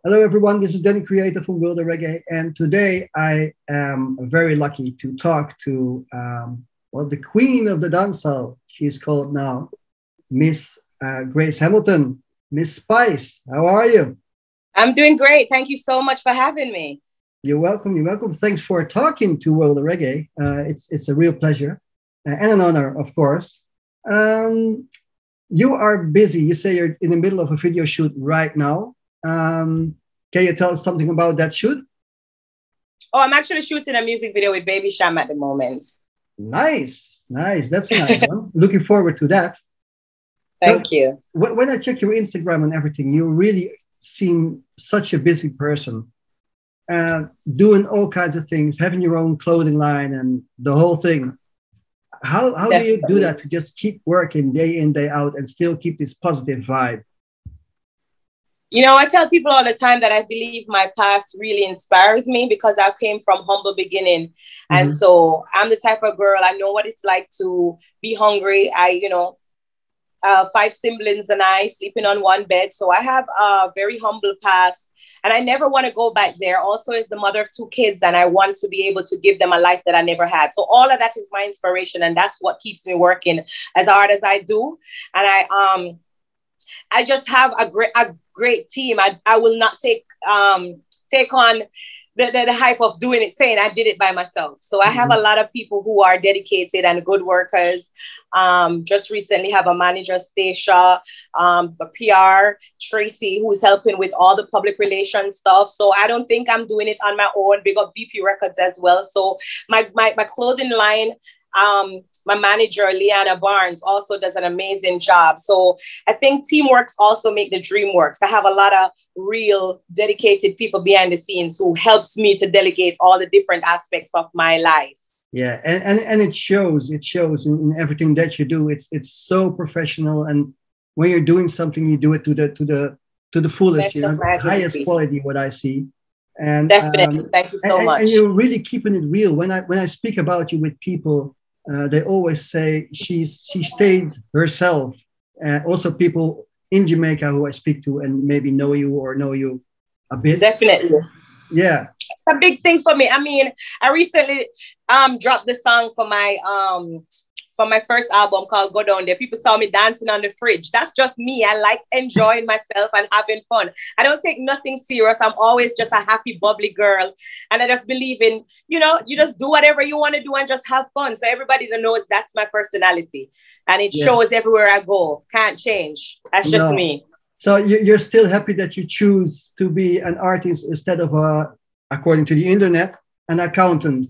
Hello, everyone. This is Danny Creator from World of Reggae, and today I am very lucky to talk to well, the Queen of the Dancehall. She is called now Miss Grace Hamilton. Miss Spice, how are you? I'm doing great. Thank you so much for having me. You're welcome. You're welcome. Thanks for talking to World of Reggae. It's a real pleasure and an honor, of course. You are busy. You say you're in the middle of a video shoot right now. Can you tell us something about that shoot? Oh, I'm actually shooting a music video with Baby Sham at the moment. Nice, nice. That's a nice one. Looking forward to that. Thank you. When I check your Instagram and everything, you really seem such a busy person, doing all kinds of things, having your own clothing line and the whole thing. How do you do that to just keep working day in, day out and still keep this positive vibe? You know, I tell people all the time that I believe my past really inspires me because I came from humble beginning. And so I'm the type of girl, I know what it's like to be hungry. Five siblings and I sleeping on one bed. So I have a very humble past and I never want to go back there. Also, as the mother of two kids, and I want to be able to give them a life that I never had. So all of that is my inspiration. And that's what keeps me working as hard as I do. And I just have a great team. I will not take on the hype of doing it, saying I did it by myself. So I have a lot of people who are dedicated and good workers. Just recently have a manager, Stacia, a PR, Tracy, who's helping with all the public relations stuff. So I don't think I'm doing it on my own. Big up VP Records as well. So my clothing line, my manager, Leanna Barnes, also does an amazing job. So I think teamworks also make the dream work. I have a lot of real dedicated people behind the scenes who helps me to delegate all the different aspects of my life. Yeah, and it shows in everything that you do. It's so professional, and when you're doing something, you do it to the fullest, highest quality, what I see. And definitely, thank you so much. And you're really keeping it real. When I speak about you with people, they always say she stayed herself. Also, people in Jamaica who I speak to and maybe know you a bit. Definitely. Yeah. It's a big thing for me. I mean, I recently dropped the song for my first album called Go Down Deh. People saw me dancing on the fridge. That's just me. I like enjoying myself and having fun. I don't take nothing serious. I'm always just a happy, bubbly girl. And I just believe in, you just do whatever you want to do and just have fun. So everybody that knows that's my personality. And it shows everywhere I go. Can't change. That's just me. So you're still happy that you choose to be an artist instead of, according to the internet, an accountant?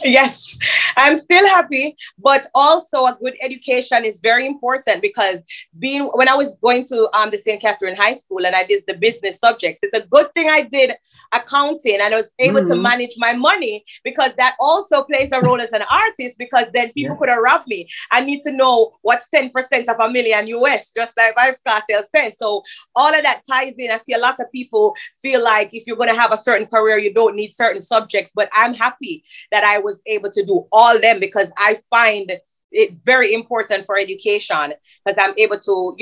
Yes, I'm still happy, but also a good education is very important because when I was going to the St. Catherine High School and I did the business subjects, it's a good thing I did accounting and I was able to manage my money because that also plays a role as an artist because then people could have robbed me. I need to know what's 10% of $1 million US, just like Vibes Cartel says. So all of that ties in. I see a lot of people feel like if you're going to have a certain career, you don't need certain subjects, but I'm happy that I was able to do all them because I find it very important for education because I'm able to,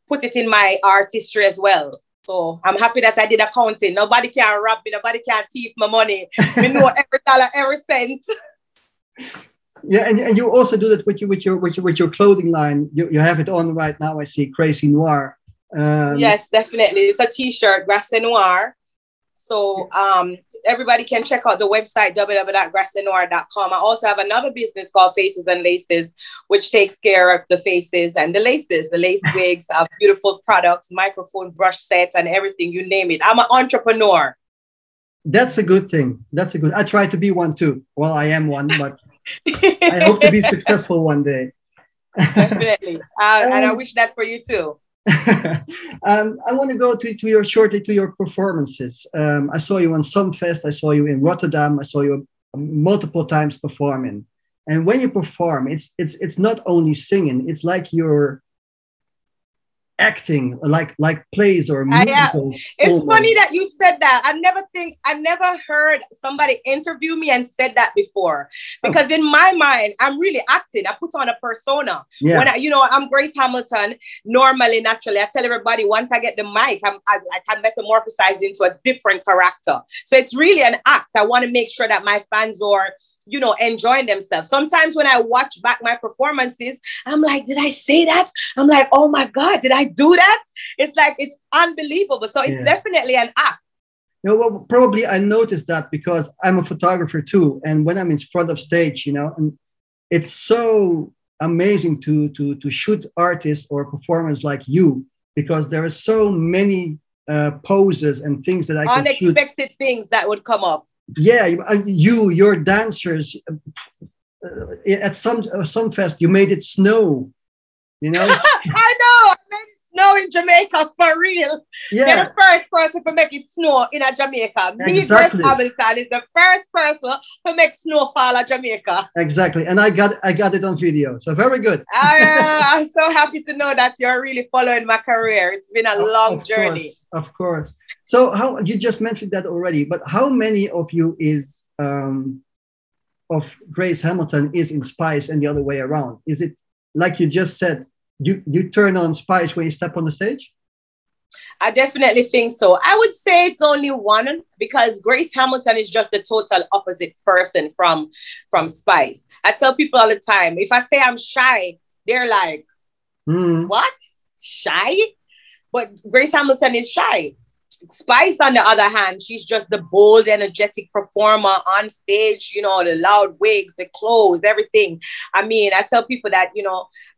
put it in my artistry as well. So I'm happy that I did accounting. Nobody can rob me. Nobody can thief my money. We know every dollar, every cent. Yeah, and you also do that with your clothing line. You have it on right now. I see Crazy Noir. Yes, definitely. It's a T-shirt, Grasse Noir. So everybody can check out the website, www.grassenoir.com. I also have another business called Faces and Laces, which takes care of the faces and the laces, the lace wigs, beautiful products, microphone, brush sets, and everything, you name it. I'm an entrepreneur. That's a good thing. I try to be one too. Well, I am one, but I hope to be successful one day. Definitely. And I wish that for you too. I want to go shortly to your performances. I saw you on Sumfest. I saw you in Rotterdam. I saw you multiple times performing. And when you perform, it's not only singing. It's like you're acting, like plays or I musicals. It's funny that you said that. I never heard somebody interview me and said that before. Because in my mind, I'm really acting. I put on a persona. Yeah. When I'm Grace Hamilton, normally, naturally, I tell everybody once I get the mic, I can metamorphosize into a different character. So it's really an act. I want to make sure that my fans are enjoying themselves. Sometimes when I watch back my performances, I'm like, did I say that? I'm like, oh my God, did I do that? It's like, it's unbelievable. So it's definitely an act. Well, probably I noticed that because I'm a photographer too. And when I'm in front of stage, and it's so amazing to shoot artists or performers like you, because there are so many poses and things that I can unexpected things that would come up. Yeah, your dancers at some fest, you made it snow, I know, I made it snow in Jamaica for real. Yeah, you're the first person to make it snow in Jamaica. Exactly. Me, Grace Hamilton, is the first person to make snowfall at Jamaica. Exactly, and I got it on video, so very good. I'm so happy to know that you're really following my career. It's been a long journey. Of course. So how you just mentioned that already, but how many of you is of Grace Hamilton is in Spice and the other way around? Is it like you just said, you turn on Spice when you step on the stage? I definitely think so. I would say it's only one, because Grace Hamilton is just the total opposite person from Spice. I tell people all the time, if I say I'm shy, they're like, what? Shy? But Grace Hamilton is shy. Spice, on the other hand, she's just the bold, energetic performer on stage, the loud wigs, the clothes, everything. I mean, I tell people that,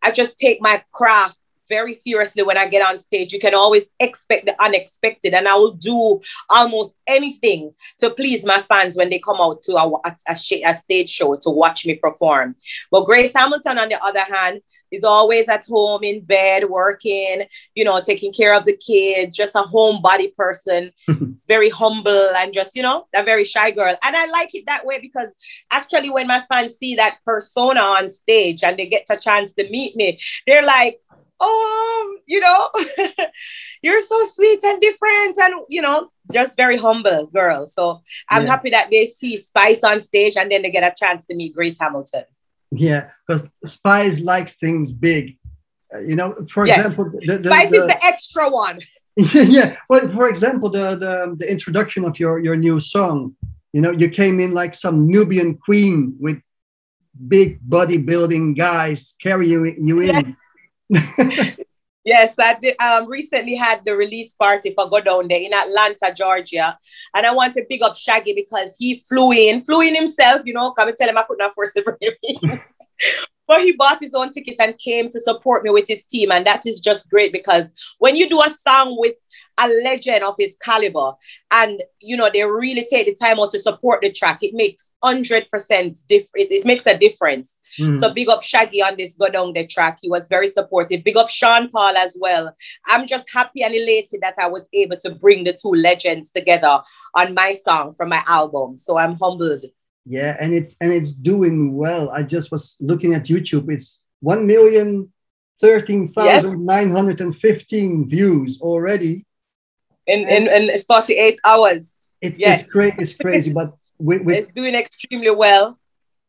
I just take my craft very seriously when I get on stage. You can always expect the unexpected, and I will do almost anything to please my fans when they come out to a stage show to watch me perform. But Grace Hamilton, on the other hand, is always at home in bed, working, taking care of the kid, just a homebody person, very humble, and just, a very shy girl. And I like it that way, because actually when my fans see that persona on stage and they get a chance to meet me, they're like, oh, you're so sweet and different, and, just very humble girl. So I'm happy that they see Spice on stage and then they get a chance to meet Grace Hamilton. Yeah, because Spice likes things big. For example, Spice is the extra one. Yeah, well, for example, the introduction of your new song, you came in like some Nubian queen with big bodybuilding guys carrying you in. Yes. Yes, I did, recently had the release party for Go Down Deh in Atlanta, Georgia. And I want to big up Shaggy because he flew in himself, come and tell him I couldn't afford to bring him in. But he bought his own ticket and came to support me with his team. And that is just great, because when you do a song with a legend of his caliber and, they really take the time out to support the track, it makes 100% different. It makes a difference. So big up Shaggy on this Go Down Deh track. He was very supportive. Big up Sean Paul as well. I'm just happy and elated that I was able to bring the two legends together on my song from my album. So I'm humbled. Yeah, and it's doing well. I just was looking at YouTube. It's 1,013,915 views already in 48 hours. It's crazy, but it's doing extremely well.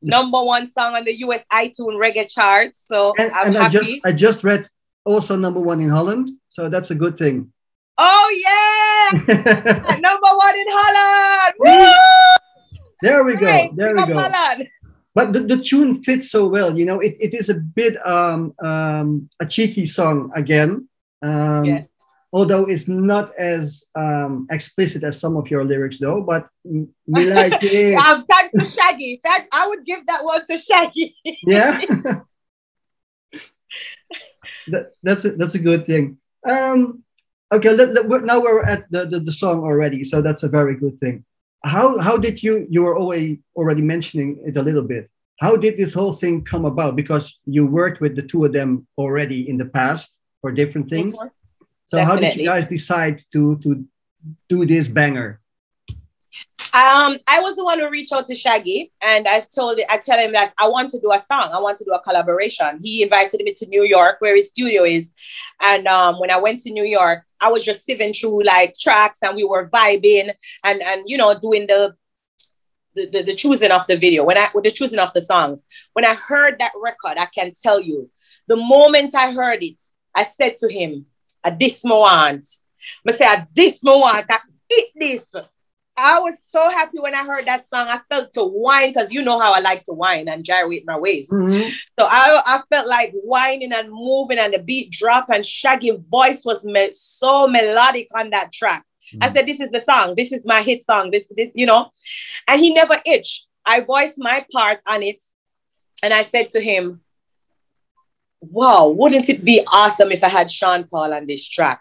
#1 song on the US iTunes reggae charts. So I'm happy. I just read also #1 in Holland, so that's a good thing. Oh yeah, #1 in Holland. Woo! There we go. There we go. But the tune fits so well. It is a bit a cheeky song again. Yes. Although it's not as explicit as some of your lyrics, though. But me like it. Thanks to Shaggy. I would give that one to Shaggy. Yeah. That's a good thing. Okay. Now we're at the song already, so that's a very good thing. How did you were already mentioning it a little bit. How did this whole thing come about? Because you worked with the two of them already in the past for different things. So Definitely. How did you guys decide to do this banger? I was the one who reached out to Shaggy, and I tell him that I want to do a song. I want to do a collaboration. He invited me to New York, where his studio is. And when I went to New York, I was just sieving through like tracks, and we were vibing and you know, doing the choosing of the video, with the choosing of the songs. When I heard that record, I can tell you, the moment I heard it, I said to him, "I this me want." I say, "I this me want. I eat this." I was so happy when I heard that song. I felt to whine, because you know how I like to whine and gyrate my waist. Mm-hmm. So I felt like whining and moving, and the beat drop, and Shaggy's voice was so melodic on that track. Mm-hmm. I said, "This is the song. This is my hit song. This, you know." And he never itched. I voiced my part on it, and I said to him, "Wow, wouldn't it be awesome if I had Sean Paul on this track?"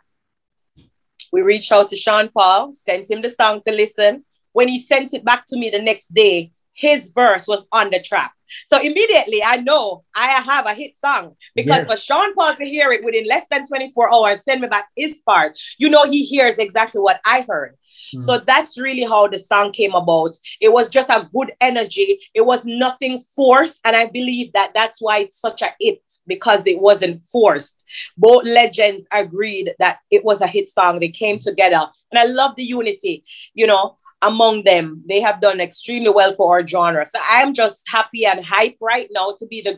We reached out to Sean Paul, sent him the song to listen. When he sent it back to me the next day, his verse was on the track. So immediately I know I have a hit song, because for Sean Paul to hear it within less than 24 hours, send me back his part, you know, he hears exactly what I heard. So that's really how the song came about. It was just a good energy. It was nothing forced. And I believe that that's why it's such a hit, because it wasn't forced. Both legends agreed that it was a hit song. They came together. And I love the unity, you know, among them. They have done extremely well for our genre. So I'm just happy and hype right now to be the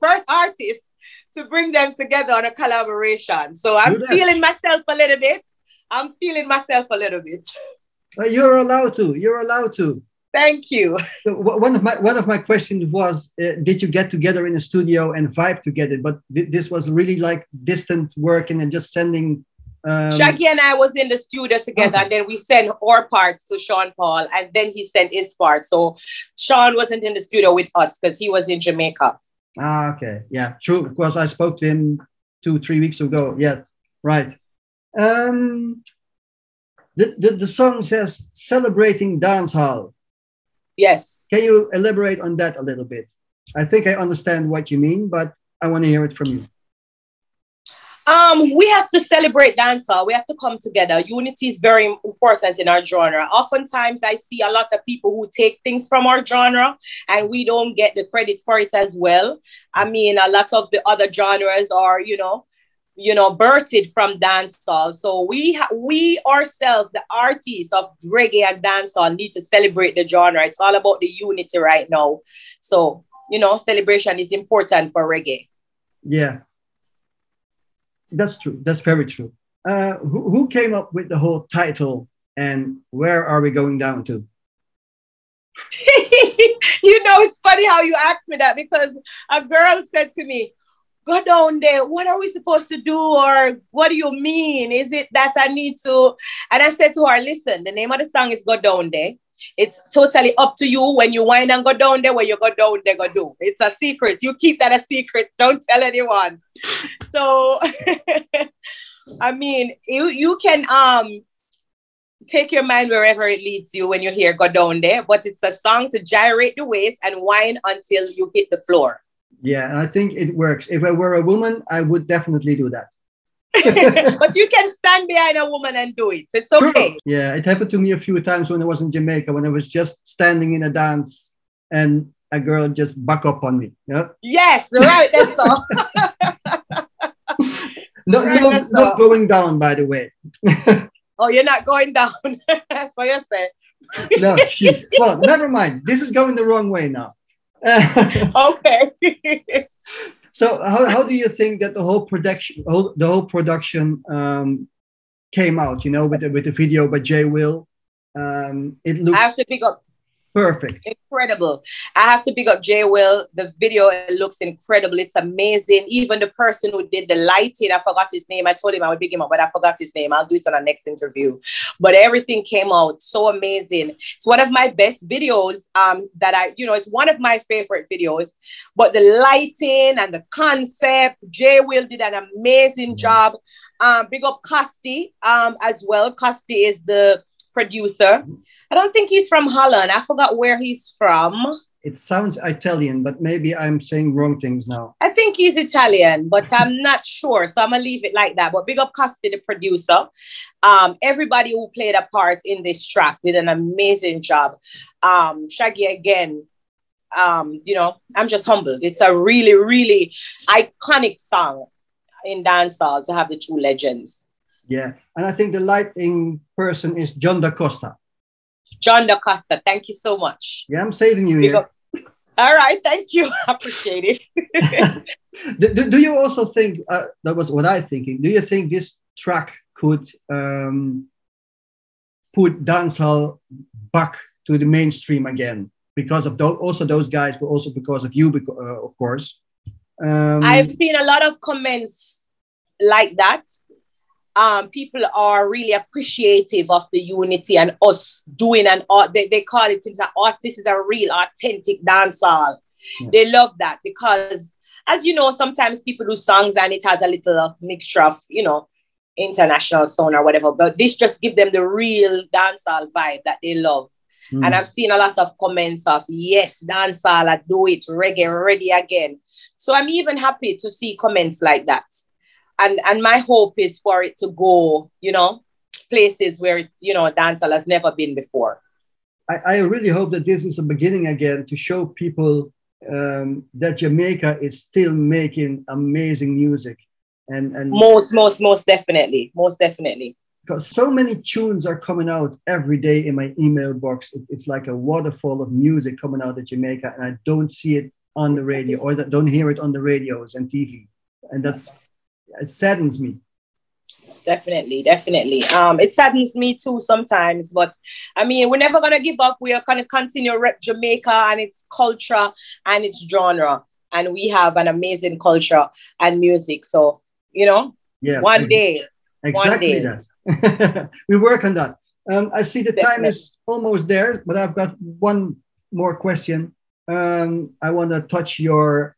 first artist to bring them together on a collaboration. So I'm feeling myself a little bit. You're allowed to. You're allowed to. Thank you. So one of my questions was, did you get together in the studio and vibe together? But this was really like distant working and just sending. Shaggy and I was in the studio together, and then we sent our parts to Sean Paul, and then he sent his part. So Sean wasn't in the studio with us because he was in Jamaica. Ah, okay. Yeah, true. Because I spoke to him 2-3 weeks ago. Yeah, right. The song says "Celebrating Dancehall." Yes. Can you elaborate on that a little bit? I think I understand what you mean, but I want to hear it from you. We have to celebrate dancehall. We have to come together. Unity is very important in our genre. Oftentimes, I see a lot of people who take things from our genre, and we don't get the credit for it as well. I mean, a lot of the other genres are, you know, birthed from dancehall. So we ourselves, the artists of reggae and dancehall, need to celebrate the genre. It's all about the unity right now. So, you know, celebration is important for reggae. Yeah, that's true. That's very true. Who came up with the whole title, and where are we going down to? You know, it's funny how you asked me that, because a girl said to me, "Go down there. What are we supposed to do? Or what do you mean? Is it that I need to?" And I said to her, "Listen, the name of the song is Go Down There. It's totally up to you. When you whine and go down there, where you go down there, go do. It's a secret. You keep that a secret. Don't tell anyone." So, I mean, you can take your mind wherever it leads you when you hear Go Down There. But it's a song to gyrate the waist and whine until you hit the floor. Yeah, I think it works. If I were a woman, I would definitely do that. But you can stand behind a woman and do it. It's okay. True. Yeah, it happened to me a few times when I was in Jamaica, when I was just standing in a dance and a girl just buck up on me. Yeah? Yes, right. That's all. Not going down, by the way. Oh, you're not going down. That's what you say. No, well, never mind. This is going the wrong way now. Okay. So how do you think that the whole production came out, you know, with the video by J Will? It looks, I have to pick up, perfect. Incredible. I have to pick up J Will. The video, it looks incredible. It's amazing. Even the person who did the lighting, I forgot his name. I told him I would pick him up, but I forgot his name. I'll do it on our next interview. But everything came out so amazing. It's one of my best videos that it's one of my favorite videos. But the lighting and the concept, J Will did an amazing job. Big up Costi as well. Costi is the producer. I don't think he's from Holland. I forgot where he's from. It sounds Italian, but maybe I'm saying wrong things now. I think he's Italian, but I'm not sure. So I'm going to leave it like that. But big up Costi, the producer. Everybody who played a part in this track did an amazing job. Shaggy, again, you know, I'm just humbled. It's a really, really iconic song in dancehall to have the two legends. Yeah. And I think the lighting person is John Da Costa. John Da Costa, thank you so much. Yeah, I'm saving you here. All right, thank you. I appreciate it. do you also think, that was what I'm thinking, do you think this track could put dancehall back to the mainstream again? Because of also those guys, but also because of you, of course. I've seen a lot of comments like that. People are really appreciative of the unity and us doing an art. They call it things like art. This is a real authentic dancehall. Yeah. They love that because, as you know, sometimes people do songs and it has a little mixture of, you know, international sound or whatever. But this just gives them the real dancehall vibe that they love. Mm. And I've seen a lot of comments of, yes, dancehall, I do it, reggae, ready again. So I'm even happy to see comments like that. And my hope is for it to go, you know, places where, it, you know, dancehall has never been before. I really hope that this is a beginning again to show people that Jamaica is still making amazing music. And most definitely. Most definitely. Because so many tunes are coming out every day in my email box. It's like a waterfall of music coming out of Jamaica, and I don't see it on the radio or don't hear it on the radios and TV. And it saddens me. Definitely. It saddens me too sometimes, but I mean, we're never gonna give up. We are gonna continue to rep Jamaica and its culture and its genre, and we have an amazing culture and music. So, you know, yeah, one day. That. We work on that. I see the time is almost there, but I've got one more question. I want to touch your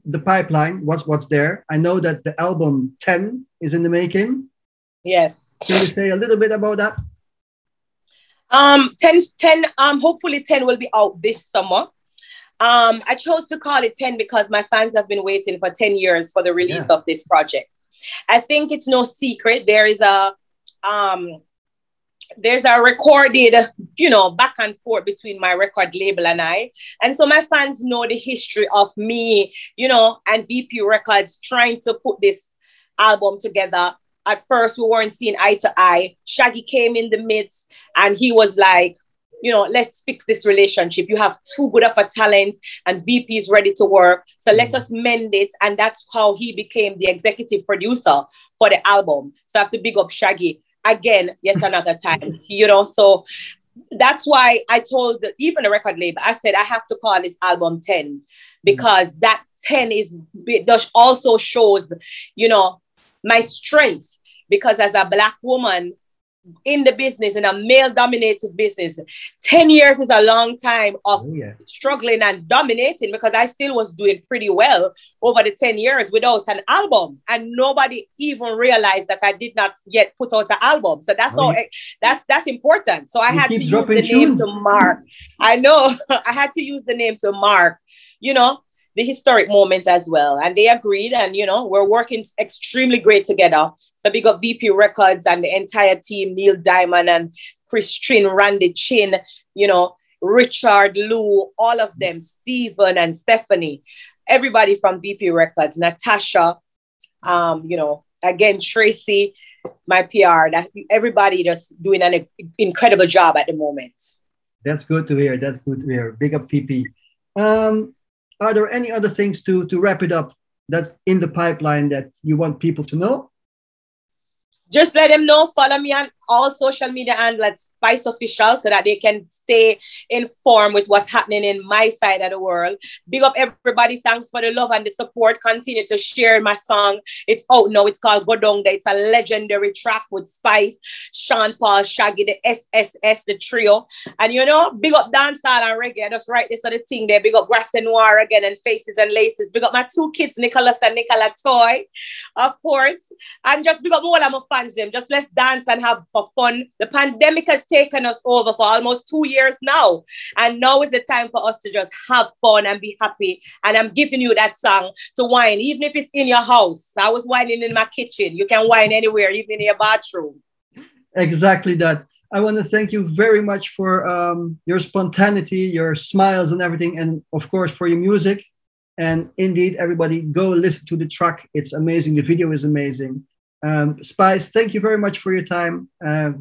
the pipeline. What's there? I know that the album 10 is in the making. Yes. Can you say a little bit about that? 10 hopefully 10 will be out this summer. I chose to call it 10 because my fans have been waiting for 10 years for the release of this project. I think it's no secret. There's a recorded, you know, back and forth between my record label and I. And so my fans know the history of me, you know, and VP Records trying to put this album together. At first, we weren't seeing eye to eye. Shaggy came in the midst and he was like, you know, let's fix this relationship. You have too good of a talent and VP is ready to work. So let us mend it. And that's how he became the executive producer for the album. So I have to big up Shaggy again, yet another time, you know. So that's why I told even the record label, I said, I have to call this album 10 because that 10 also shows, you know, my strength, because as a Black woman in the business, in a male-dominated business, 10 years is a long time of struggling and dominating, because I still was doing pretty well over the 10 years without an album, and nobody even realized that I did not yet put out an album. So that's that's important. So I had to use the name to mark. I know I had to use the name to mark, you know, the historic moment as well. And they agreed, and, you know, we're working extremely great together. So big up VP Records and the entire team, Neil Diamond and Chris Trin, Randy Chin, you know, Richard, Lou, all of them, Stephen and Stephanie, everybody from VP Records, Natasha, you know, again, Tracy, my PR, that everybody just doing an incredible job at the moment. That's good to hear. That's good to hear. Big up VP. Are there any other things to wrap it up that's in the pipeline that you want people to know? Just let them know. Follow me on all social media and let's Spice Official so that they can stay informed with what's happening in my side of the world. Big up everybody. Thanks for the love and the support. Continue to share my song. It's out now. It's called Go Down Deh. It's a legendary track with Spice, Sean Paul, Shaggy, the SSS, the trio. And you know, big up dancehall and reggae. I just write this other thing there. Big up Grass and Noir again and Faces and Laces. Big up my two kids, Nicholas and Nicola Toy, of course. And just big up all of my fans, them. Just let's dance and have for fun. The pandemic has taken us over for almost 2 years now. And now is the time for us to just have fun and be happy. And I'm giving you that song to whine, even if it's in your house. I was whining in my kitchen. You can whine anywhere, even in your bathroom. Exactly that. I want to thank you very much for your spontaneity, your smiles and everything. And of course, for your music. And indeed, everybody go listen to the track. It's amazing. The video is amazing. Spice, thank you very much for your time.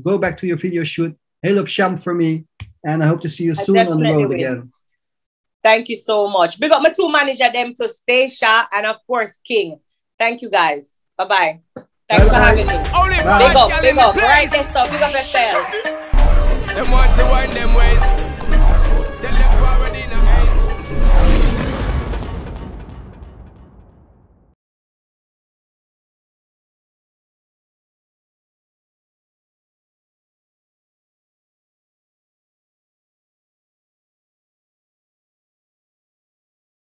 Go back to your video shoot. Hail up Sham for me. And I hope to see you soon on the road again. Thank you so much. Big up my two manager, them to stay sharp. And of course, King. Thank you guys. Bye-bye. Thanks for having me. Big up. Right, big up yourself. Them want to wind them ways.